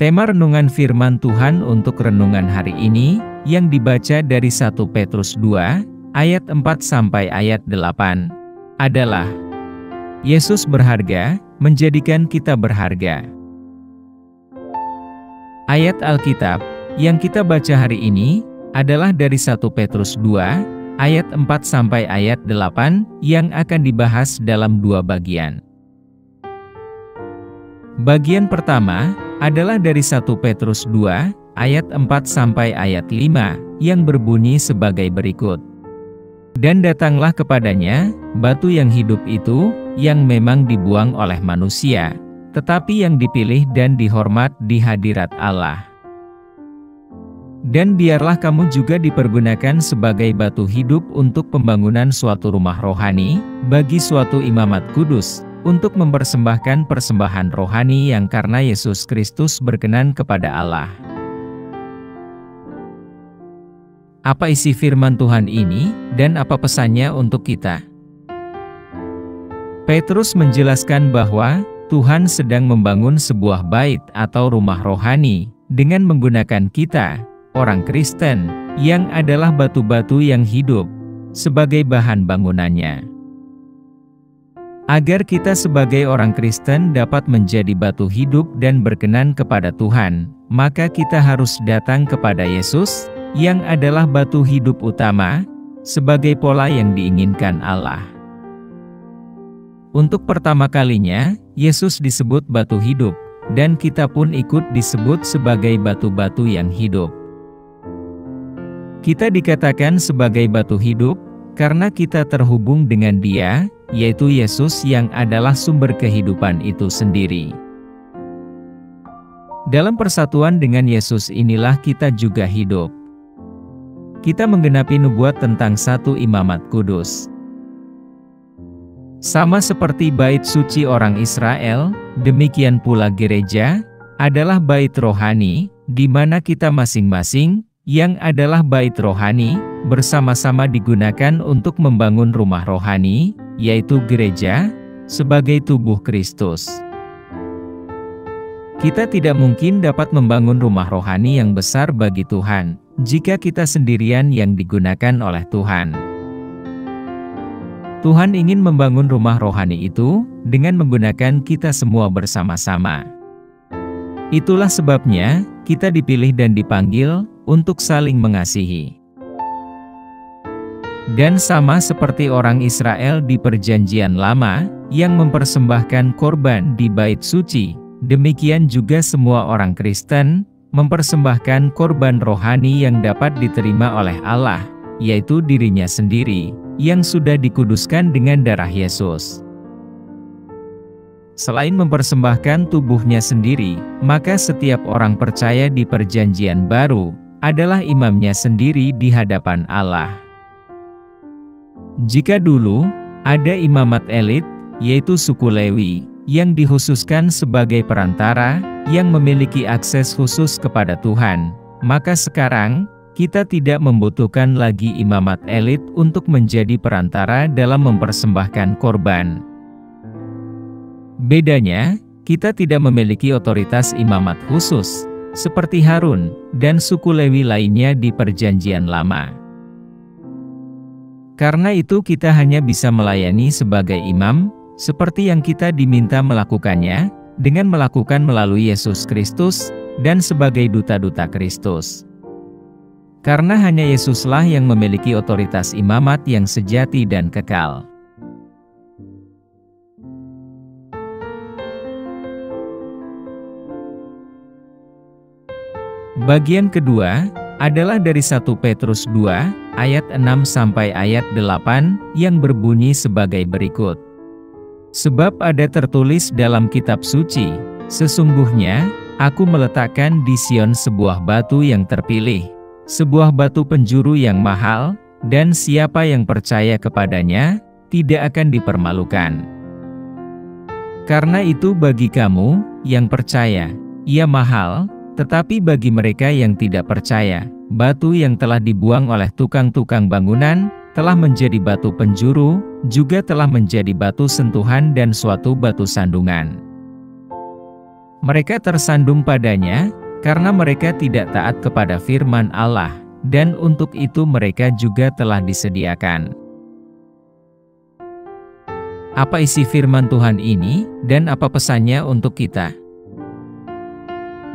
Tema renungan firman Tuhan untuk renungan hari ini, yang dibaca dari 1 Petrus 2, ayat 4 sampai ayat 8, adalah Yesus berharga, menjadikan kita berharga. Ayat Alkitab yang kita baca hari ini adalah dari 1 Petrus 2, ayat 4 sampai ayat 8, yang akan dibahas dalam dua bagian. Bagian pertama adalah dari 1 Petrus 2, ayat 4 sampai ayat 5, yang berbunyi sebagai berikut. Dan datanglah kepadanya, batu yang hidup itu, yang memang dibuang oleh manusia, tetapi yang dipilih dan dihormat di hadirat Allah. Dan biarlah kamu juga dipergunakan sebagai batu hidup untuk pembangunan suatu rumah rohani, bagi suatu imamat kudus, untuk mempersembahkan persembahan rohani yang karena Yesus Kristus berkenan kepada Allah. Apa isi firman Tuhan ini, dan apa pesannya untuk kita? Petrus menjelaskan bahwa Tuhan sedang membangun sebuah bait atau rumah rohani, dengan menggunakan kita, orang Kristen, yang adalah batu-batu yang hidup, sebagai bahan bangunannya. Agar kita sebagai orang Kristen dapat menjadi batu hidup dan berkenan kepada Tuhan, maka kita harus datang kepada Yesus, yang adalah batu hidup utama, sebagai pola yang diinginkan Allah. Untuk pertama kalinya, Yesus disebut batu hidup, dan kita pun ikut disebut sebagai batu-batu yang hidup. Kita dikatakan sebagai batu hidup, karena kita terhubung dengan Dia, yaitu Yesus yang adalah sumber kehidupan itu sendiri. Dalam persatuan dengan Yesus inilah kita juga hidup. Kita menggenapi nubuat tentang satu imamat kudus. Sama seperti bait suci orang Israel, demikian pula gereja adalah bait rohani, di mana kita masing-masing, yang adalah bait rohani, bersama-sama digunakan untuk membangun rumah rohani, yaitu gereja, sebagai tubuh Kristus. Kita tidak mungkin dapat membangun rumah rohani yang besar bagi Tuhan, jika kita sendirian yang digunakan oleh Tuhan. Tuhan ingin membangun rumah rohani itu, dengan menggunakan kita semua bersama-sama. Itulah sebabnya, kita dipilih dan dipanggil, untuk saling mengasihi. Dan sama seperti orang Israel di Perjanjian Lama, yang mempersembahkan korban di bait suci, demikian juga semua orang Kristen, mempersembahkan korban rohani yang dapat diterima oleh Allah, yaitu dirinya sendiri, yang sudah dikuduskan dengan darah Yesus. Selain mempersembahkan tubuhnya sendiri, maka setiap orang percaya di Perjanjian Baru, adalah imamnya sendiri di hadapan Allah. Jika dulu, ada imamat elit, yaitu suku Lewi, yang dikhususkan sebagai perantara, yang memiliki akses khusus kepada Tuhan, maka sekarang, kita tidak membutuhkan lagi imamat elit untuk menjadi perantara dalam mempersembahkan korban. Bedanya, kita tidak memiliki otoritas imamat khusus, seperti Harun, dan suku Lewi lainnya di Perjanjian Lama. Karena itu kita hanya bisa melayani sebagai imam, seperti yang kita diminta melakukannya, dengan melakukan melalui Yesus Kristus, dan sebagai duta-duta Kristus. Karena hanya Yesuslah yang memiliki otoritas imamat yang sejati dan kekal. Bagian kedua adalah dari 1 Petrus 2, ayat 6 sampai ayat 8, yang berbunyi sebagai berikut. Sebab ada tertulis dalam kitab suci, sesungguhnya, aku meletakkan di Sion sebuah batu yang terpilih, sebuah batu penjuru yang mahal, dan siapa yang percaya kepadanya, tidak akan dipermalukan. Karena itu bagi kamu, yang percaya, ia mahal, tetapi bagi mereka yang tidak percaya, batu yang telah dibuang oleh tukang-tukang bangunan, telah menjadi batu penjuru, juga telah menjadi batu sentuhan dan suatu batu sandungan. Mereka tersandung padanya, karena mereka tidak taat kepada firman Allah, dan untuk itu mereka juga telah disediakan. Apa isi firman Tuhan ini, dan apa pesannya untuk kita?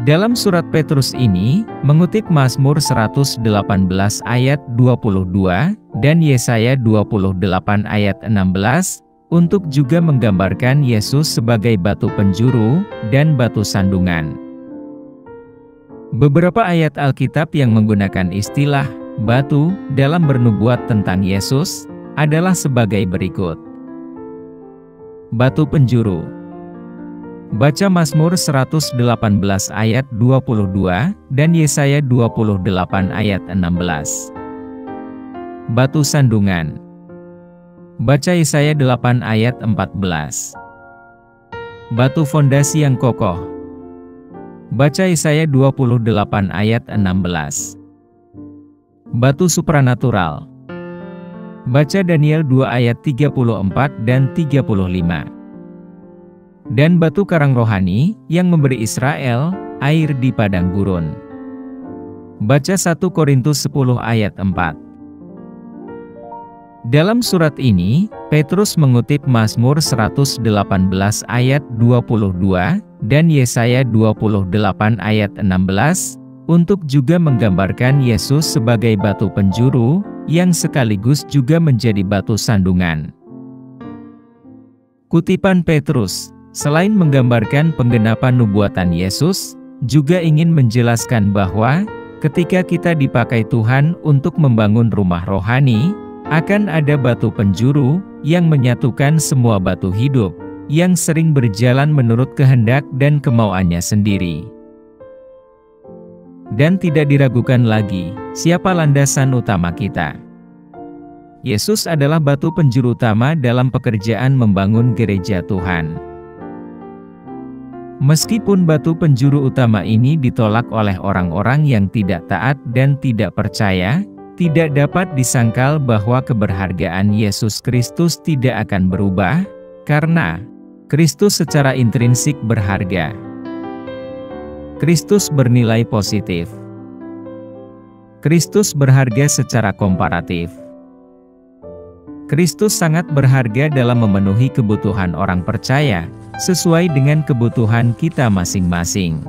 Dalam surat Petrus ini, mengutip Mazmur 118 ayat 22, dan Yesaya 28 ayat 16, untuk juga menggambarkan Yesus sebagai batu penjuru, dan batu sandungan. Beberapa ayat Alkitab yang menggunakan istilah batu dalam bernubuat tentang Yesus adalah sebagai berikut. Batu penjuru. Baca Mazmur 118 ayat 22 dan Yesaya 28 ayat 16. Batu sandungan. Baca Yesaya 8 ayat 14. Batu fondasi yang kokoh. Baca Yesaya 28 ayat 16. Batu supranatural. Baca Daniel 2 ayat 34 dan 35. Dan batu karang rohani, yang memberi Israel air di padang gurun. Baca 1 Korintus 10 ayat 4. Dalam surat ini, Petrus mengutip Mazmur 118 ayat 22, dan Yesaya 28 ayat 16, untuk juga menggambarkan Yesus sebagai batu penjuru, yang sekaligus juga menjadi batu sandungan. Kutipan Petrus, selain menggambarkan penggenapan nubuatan Yesus, juga ingin menjelaskan bahwa, ketika kita dipakai Tuhan untuk membangun rumah rohani, akan ada batu penjuru, yang menyatukan semua batu hidup, yang sering berjalan menurut kehendak dan kemauannya sendiri. Dan tidak diragukan lagi, siapa landasan utama kita. Yesus adalah batu penjuru utama dalam pekerjaan membangun gereja Tuhan. Meskipun batu penjuru utama ini ditolak oleh orang-orang yang tidak taat dan tidak percaya, tidak dapat disangkal bahwa keberhargaan Yesus Kristus tidak akan berubah, karena Kristus secara intrinsik berharga. Kristus bernilai positif. Kristus berharga secara komparatif. Kristus sangat berharga dalam memenuhi kebutuhan orang percaya, sesuai dengan kebutuhan kita masing-masing.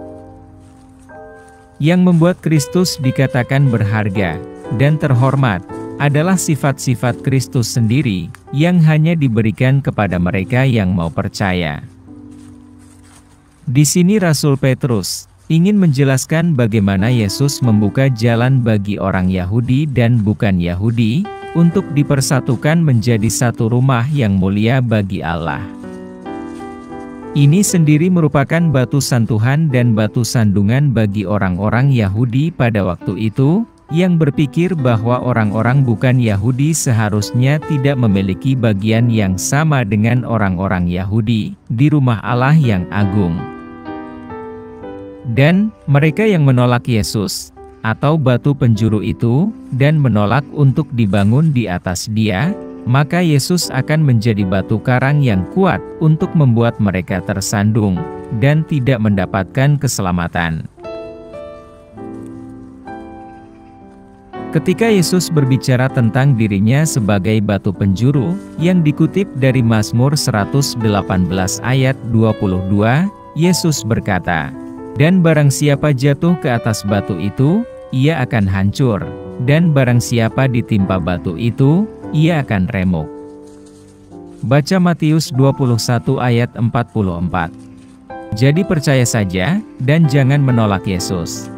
Yang membuat Kristus dikatakan berharga dan terhormat adalah sifat-sifat Kristus sendiri, yang hanya diberikan kepada mereka yang mau percaya. Di sini Rasul Petrus ingin menjelaskan bagaimana Yesus membuka jalan bagi orang Yahudi dan bukan Yahudi, untuk dipersatukan menjadi satu rumah yang mulia bagi Allah. Ini sendiri merupakan batu santuhan dan batu sandungan bagi orang-orang Yahudi pada waktu itu, yang berpikir bahwa orang-orang bukan Yahudi seharusnya tidak memiliki bagian yang sama dengan orang-orang Yahudi di rumah Allah yang agung. Dan mereka yang menolak Yesus, atau batu penjuru itu, dan menolak untuk dibangun di atas Dia, maka Yesus akan menjadi batu karang yang kuat untuk membuat mereka tersandung, dan tidak mendapatkan keselamatan. Ketika Yesus berbicara tentang dirinya sebagai batu penjuru, yang dikutip dari Mazmur 118 ayat 22, Yesus berkata, "Dan barang siapa jatuh ke atas batu itu, ia akan hancur, dan barang siapa ditimpa batu itu, ia akan remuk." Baca Matius 21 ayat 44. Jadi percaya saja, dan jangan menolak Yesus.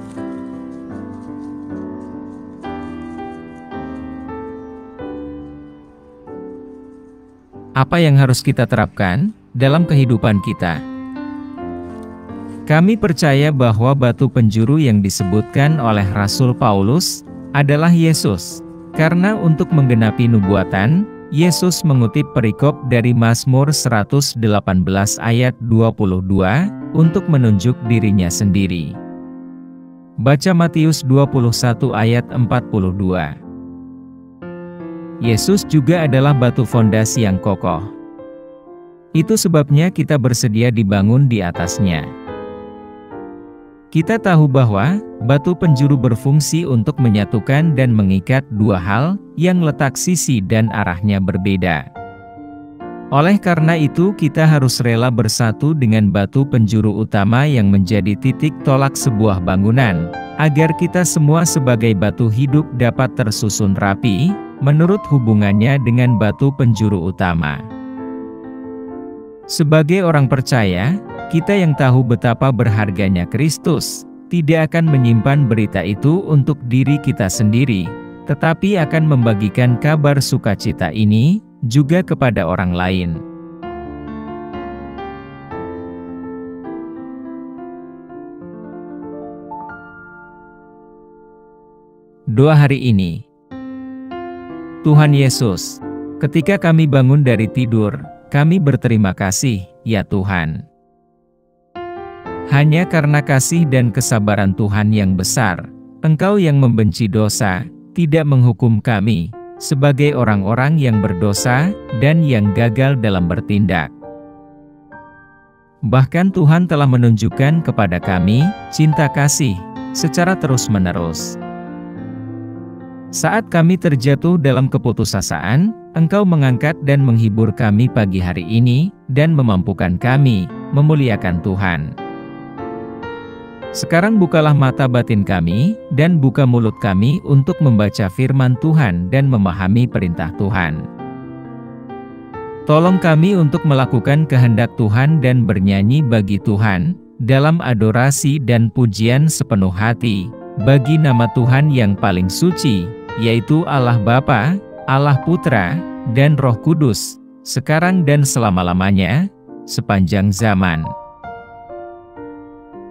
Apa yang harus kita terapkan dalam kehidupan kita? Kami percaya bahwa batu penjuru yang disebutkan oleh Rasul Paulus adalah Yesus, karena untuk menggenapi nubuatan, Yesus mengutip perikop dari Mazmur 118 ayat 22 untuk menunjuk dirinya sendiri. Baca Matius 21 ayat 42. Yesus juga adalah batu fondasi yang kokoh. Itu sebabnya kita bersedia dibangun di atasnya. Kita tahu bahwa batu penjuru berfungsi untuk menyatukan dan mengikat dua hal yang letak sisi dan arahnya berbeda. Oleh karena itu kita harus rela bersatu dengan batu penjuru utama yang menjadi titik tolak sebuah bangunan, agar kita semua sebagai batu hidup dapat tersusun rapi, menurut hubungannya dengan batu penjuru utama. Sebagai orang percaya, kita yang tahu betapa berharganya Kristus, tidak akan menyimpan berita itu untuk diri kita sendiri, tetapi akan membagikan kabar sukacita ini juga kepada orang lain. Doa hari ini. Tuhan Yesus, ketika kami bangun dari tidur, kami berterima kasih, ya Tuhan. Hanya karena kasih dan kesabaran Tuhan yang besar, Engkau yang membenci dosa, tidak menghukum kami, sebagai orang-orang yang berdosa, dan yang gagal dalam bertindak. Bahkan Tuhan telah menunjukkan kepada kami, cinta kasih, secara terus-menerus. Saat kami terjatuh dalam keputusasaan, Engkau mengangkat dan menghibur kami pagi hari ini, dan memampukan kami, memuliakan Tuhan. Sekarang bukalah mata batin kami, dan buka mulut kami untuk membaca firman Tuhan dan memahami perintah Tuhan. Tolong kami untuk melakukan kehendak Tuhan dan bernyanyi bagi Tuhan, dalam adorasi dan pujian sepenuh hati, bagi nama Tuhan yang paling suci, yaitu Allah Bapa, Allah Putra, dan Roh Kudus, sekarang dan selama-lamanya, sepanjang zaman.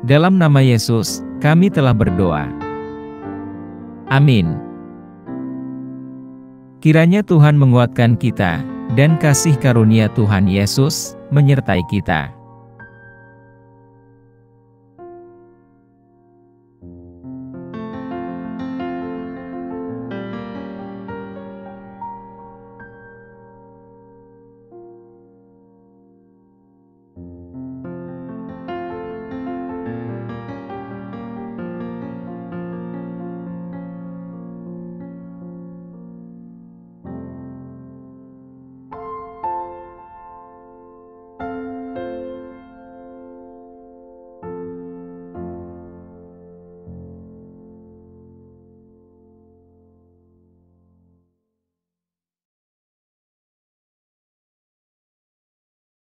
Dalam nama Yesus, kami telah berdoa. Amin. Kiranya Tuhan menguatkan kita, dan kasih karunia Tuhan Yesus menyertai kita.